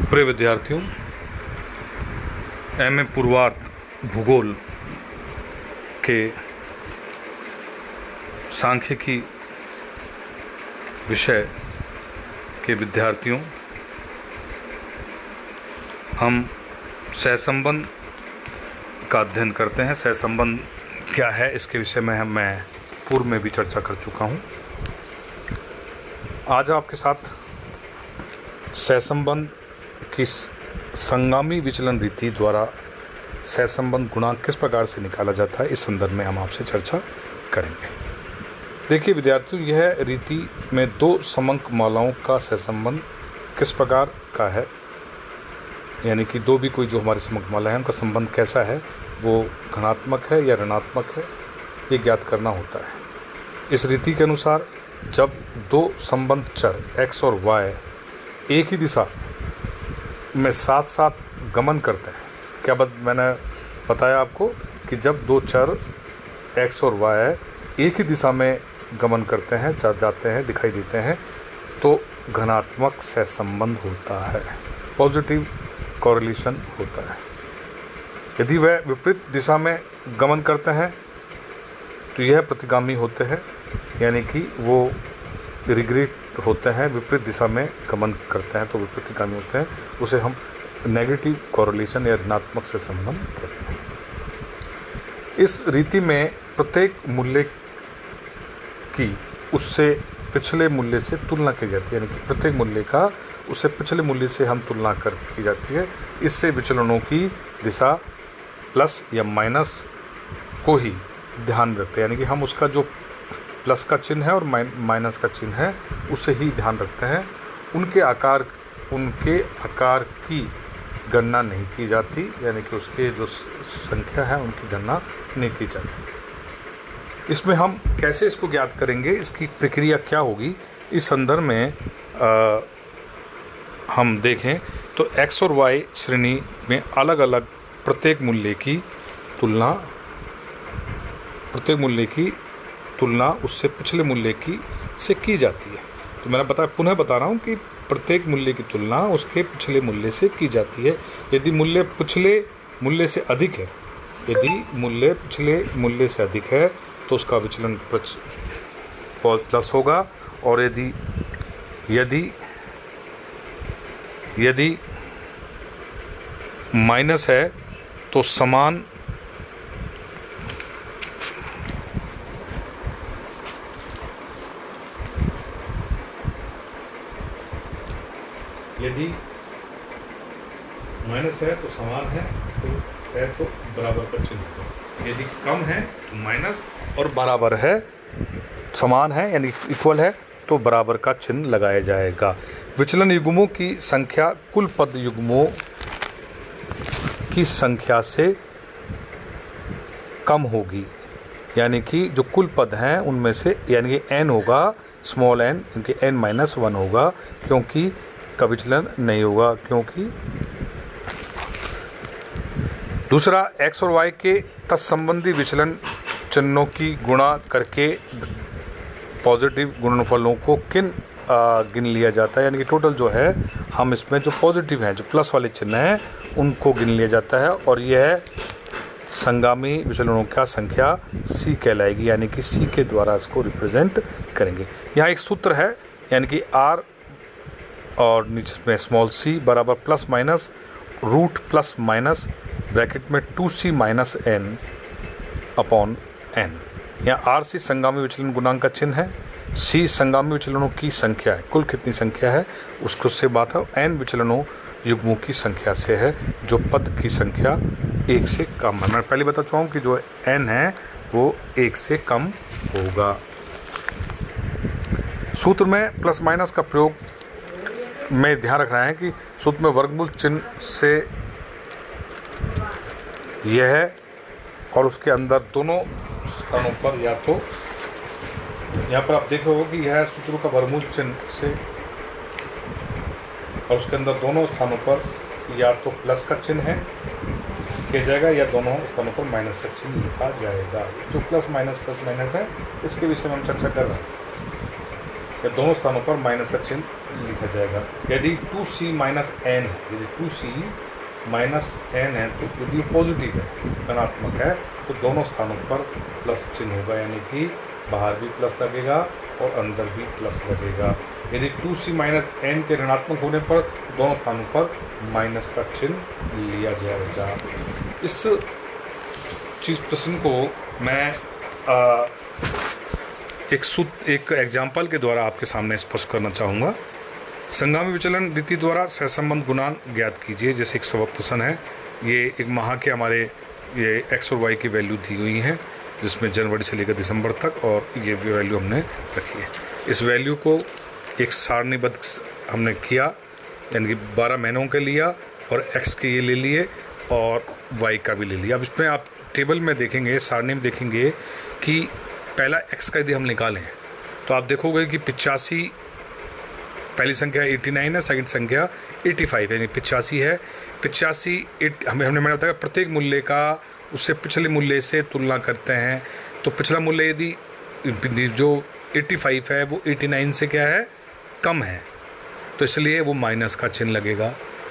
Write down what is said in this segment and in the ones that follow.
प्रिय विद्यार्थियों, एमए पूर्वार्ध भूगोल के सांख्यिकी विषय के विद्यार्थियों, हम सहसंबंध का अध्ययन करते हैं। सहसंबंध क्या है, इसके विषय में मैं पूर्व में भी चर्चा कर चुका हूँ। आज आपके साथ सहसंबंध की संगामी विचलन रीति द्वारा सहसंबंध गुणांक किस प्रकार से निकाला जाता है, इस संदर्भ में हम आपसे चर्चा करेंगे। देखिए विद्यार्थियों, यह रीति में दो समंक मालाओं का सहसंबंध किस प्रकार का है, यानी कि दो भी कोई जो हमारे समंक माला है उनका संबंध कैसा है, वो धनात्मक है या ऋणात्मक है, ये ज्ञात करना होता है। इस रीति के अनुसार जब दो संबंध चर x और y एक ही दिशा में साथ साथ गमन करते हैं, मैंने बताया आपको कि जब दो चर x और y एक ही दिशा में गमन करते हैं, जाते हैं, दिखाई देते हैं, तो घनात्मक सहसंबंध होता है, पॉजिटिव कोरिलेशन होता है। यदि वह विपरीत दिशा में गमन करते हैं तो यह प्रतिगामी होते हैं, यानी कि वो रिग्रेट होते हैं, विपरीत दिशा में गमन करते हैं तो वो प्रतिगामी होते हैं, उसे हम नेगेटिव कोरिलेशन या ऋणात्मक से संबंध कहते हैं। इस रीति में प्रत्येक मूल्य की उससे पिछले मूल्य से तुलना की जाती है, यानी कि प्रत्येक मूल्य का उससे पिछले मूल्य से हम तुलना की जाती है। इससे विचलनों की दिशा प्लस या माइनस को ही ध्यान रखते हैं, यानी कि हम उसका जो प्लस का चिन्ह है और माइनस का चिन्ह है उसे ही ध्यान रखते हैं। उनके आकार की गणना नहीं की जाती, यानी कि उसके जो संख्या है उनकी गणना नहीं की जाती। इसमें हम कैसे इसको ज्ञात करेंगे, इसकी प्रक्रिया क्या होगी, इस संदर्भ में हम देखें तो x और y श्रेणी में अलग अलग प्रत्येक मूल्य की तुलना उससे पिछले मूल्य की से की जाती है। तो मैंने पुनः बता रहा हूँ कि प्रत्येक मूल्य की तुलना उसके पिछले मूल्य से की जाती है। यदि मूल्य पिछले मूल्य से अधिक है, पिछले मूल्य से अधिक है तो उसका विचलन प्लस होगा, और यदि माइनस है तो समान है तो बराबर का चिन्ह होगा। यदि कम है तो माइनस, और बराबर है, समान है यानी इक्वल है तो बराबर का चिन्ह लगाया जाएगा। विचलन युग्मों की संख्या कुल पद युग्मों की संख्या से कम होगी, यानी कि जो कुल पद हैं उनमें से, यानी कि n होगा, स्मॉल n, इनके n-1 होगा, क्योंकि का विचलन नहीं होगा, क्योंकि दूसरा x और y के तत्संबंधी विचलन चिन्हों की गुणा करके पॉजिटिव गुणनफलों को गिन लिया जाता है, यानी कि टोटल जो है हम इसमें जो पॉजिटिव हैं, जो प्लस वाले चिन्ह हैं, उनको गिन लिया जाता है, और यह संगामी विचलनों का संख्या c कहलाएगी, यानी कि c के द्वारा इसको रिप्रेजेंट करेंगे। यहाँ एक सूत्र है, यानी कि r और नीचे में स्मॉल c बराबर plus minus root plus minus bracket में 2c minus n upon n। यहाँ rc संगामी विचलन गुणांक का चिन्ह है, c संगामी विचलनों की संख्या है, कुल कितनी संख्या है उसको से बात है, n विचलनों युग्मों की संख्या से है, जो पद की संख्या 1 से कम है। मैं पहले बता चुका हूँ कि जो n है वो 1 से कम होगा। सूत्र में प्लस माइनस का प्रयोग में ध्यान रखना है कि सूत्र में वर्गमूल चिन्ह से यह है, और उसके अंदर दोनों स्थानों पर, या तो यहाँ पर आप देख रहे हो कि यह सूत्र का वर्गमूल चिन्ह से, और उसके अंदर दोनों स्थानों पर या तो प्लस का चिन्ह है किया जाएगा, या दोनों स्थानों पर माइनस का चिन्ह लिखा जाएगा। जो प्लस माइनस है, इसके विषय में हम चर्चा कर रहे हैं। या दोनों स्थानों पर माइनस का चिन्ह लिखा जाएगा। यदि 2c माइनस एन है, यदि 2c माइनस एन है, तो यदि पॉजिटिव है, धनात्मक है, तो दोनों स्थानों पर प्लस चिन्ह होगा, यानी कि बाहर भी प्लस लगेगा और अंदर भी प्लस लगेगा। यदि 2c माइनस एन के ऋणात्मक होने पर दोनों स्थानों पर माइनस का चिन्ह लिया जाएगा। इस चीज़ प्रश्न को मैं एक एग्जाम्पल के द्वारा आपके सामने स्पष्ट करना चाहूँगा। संगामी विचलन रीति द्वारा सहसंबंध गुणांक ज्ञात कीजिए। जैसे एक सबक प्रश्न है, ये एक माह के हमारे ये एक्स और वाई की वैल्यू दी हुई है, जिसमें जनवरी से लेकर दिसंबर तक, और ये वैल्यू हमने रखी है। इस वैल्यू को एक सारणीबद्ध हमने किया, यानी कि 12 महीनों के लिया और एक्स के ये ले लिए और वाई का भी ले लिया। अब इसमें आप टेबल में देखेंगे, सारणी में देखेंगे कि पहला एक्स का यदि हम निकालें तो आप देखोगे कि 85, पहली संख्या 89 है, सेकंड संख्या 85 है, यानी 85 है। 85 हमने बताया प्रत्येक मूल्य का उससे पिछले मूल्य से तुलना करते हैं, तो पिछला मूल्य यदि जो 85 है वो 89 से क्या है, कम है, तो इसलिए वो माइनस का चिन्ह लगेगा।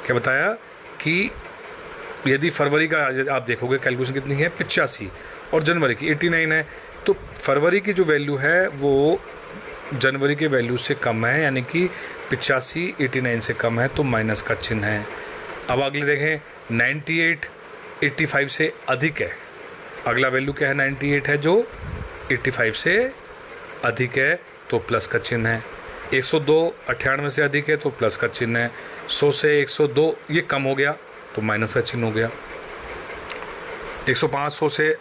क्या बताया कि यदि फरवरी का आप देखोगे कैलकुलेशन कितनी है, 85, और जनवरी की 89 है, तो फरवरी की जो वैल्यू है वो जनवरी के वैल्यू से कम है, यानी कि 85 89 से कम है, तो माइनस का चिन्ह है। अब अगले देखें, 98 85 से अधिक है, अगला वैल्यू क्या है, 98 है जो 85 से अधिक है, तो प्लस का चिन्ह है। 102 98 से अधिक है, तो प्लस का चिन्ह है। 100 से 102 ये कम हो गया, तो माइनस का चिन्ह हो गया। 105 100 से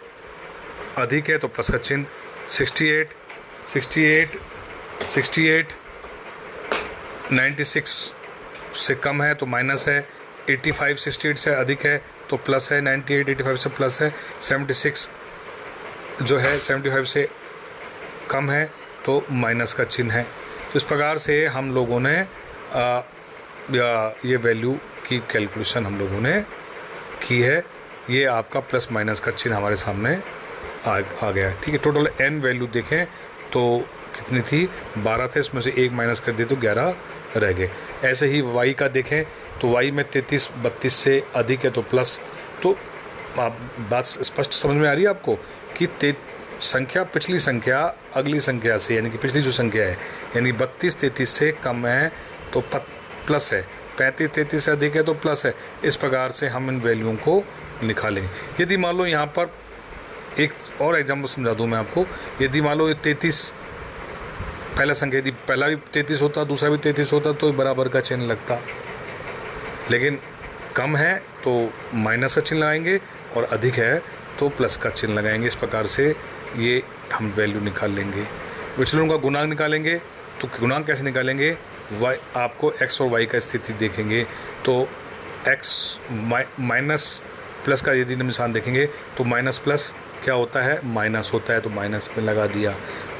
अधिक है, तो प्लस का चिन्ह। 68 96 से कम है, तो माइनस है। 85 68 से अधिक है, तो प्लस है। 98 85 से प्लस है। 76 जो है 75 से कम है, तो माइनस का चिन्ह है। तो इस प्रकार से हम लोगों ने ये वैल्यू की कैलकुलेशन हम लोगों ने की है। ये आपका प्लस माइनस का चिन्ह हमारे सामने आ गया है। ठीक है, टोटल n वैल्यू देखें तो कितनी थी, 12 थे, इसमें से 1 माइनस कर दिए तो 11 रह गए। ऐसे ही y का देखें तो y में 33 32 से अधिक है, तो प्लस। तो आप बात स्पष्ट समझ में आ रही है आपको कि संख्या पिछली संख्या अगली संख्या से, यानी कि पिछली जो संख्या है, यानी 32 33 से कम है तो प्लस है, 35 33 से अधिक है तो प्लस है। इस प्रकार से हम इन वैल्यूओं को निकालेंगे। यदि मान लो यहाँ पर एक और एग्जाम्पल समझा दूँ मैं आपको, यदि मान लो 33 पहला संख्या, यदि पहला भी 33 होता दूसरा भी 33 होता तो बराबर का चिन्ह लगता, लेकिन कम है तो माइनस का चिन्ह लगाएंगे और अधिक है तो प्लस का चिन्ह लगाएंगे। इस प्रकार से ये हम वैल्यू निकाल लेंगे। विचलनों का गुणांक निकालेंगे, तो गुणांक कैसे निकालेंगे, y आपको x और y का स्थिति देखेंगे, तो x माइनस प्लस का यदि निशान देखेंगे तो माइनस प्लस क्या होता है, माइनस होता है, तो माइनस में लगा दिया।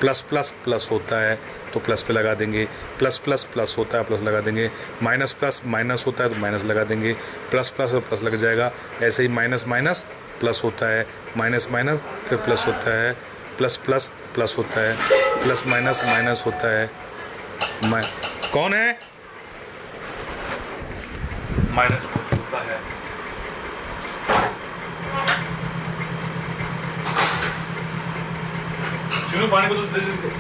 प्लस प्लस प्लस होता है तो प्लस पे लगा देंगे। प्लस प्लस प्लस होता है, प्लस लगा देंगे। माइनस प्लस माइनस होता है तो माइनस लगा देंगे। प्लस प्लस और प्लस लग जाएगा। ऐसे ही माइनस माइनस प्लस होता है, माइनस माइनस फिर प्लस होता है, प्लस प्लस प्लस होता है, प्लस माइनस माइनस होता है। कौन है, माइनस होता है। चलो पानी को तो दे दे।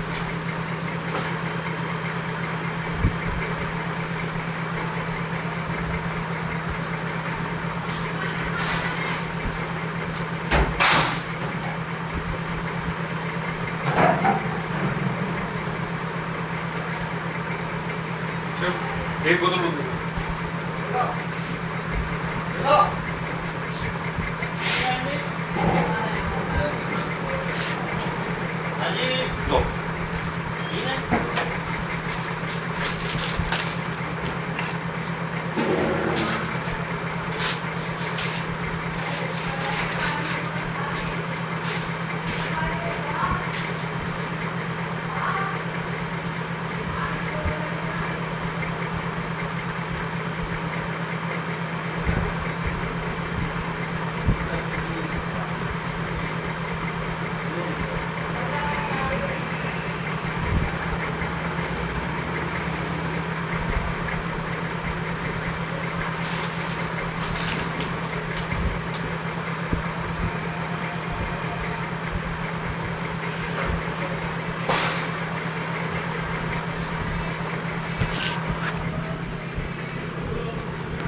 एक बोतल दूध दो।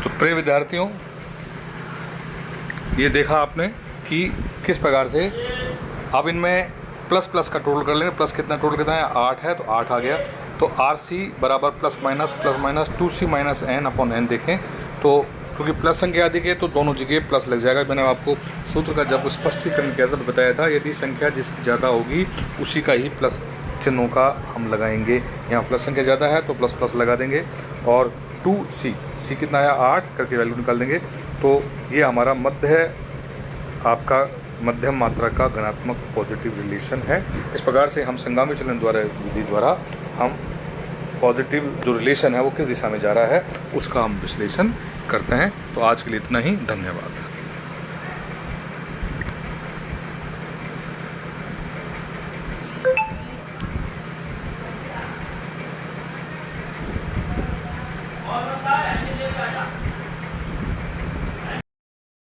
तो प्रिय विद्यार्थियों, ये देखा आपने कि किस प्रकार से अब इनमें प्लस प्लस का टोटल कर लेंगे। प्लस कितना, टोटल कितना है 8 है, तो 8 आ गया। तो RC बराबर plus minus 2C minus n upon n देखें तो क्योंकि प्लस संख्या अधिक है तो दोनों जगह प्लस लग जाएगा। मैंने आपको सूत्र का जब स्पष्टीकरण किया था तो बताया था यदि संख्या जिसकी ज़्यादा होगी उसी का ही प्लस चिन्हों का हम लगाएंगे। यहाँ प्लस संख्या ज़्यादा है तो प्लस प्लस लगा देंगे। और 2C, C कितना है 8 करके वैल्यू निकाल देंगे। तो ये हमारा मध्य है, आपका मध्यम मात्रा का धनात्मक पॉजिटिव रिलेशन है। इस प्रकार से हम संगामी विचलन द्वारा विधि द्वारा हम पॉजिटिव जो रिलेशन है वो किस दिशा में जा रहा है उसका हम विश्लेषण करते हैं। तो आज के लिए इतना ही, धन्यवाद।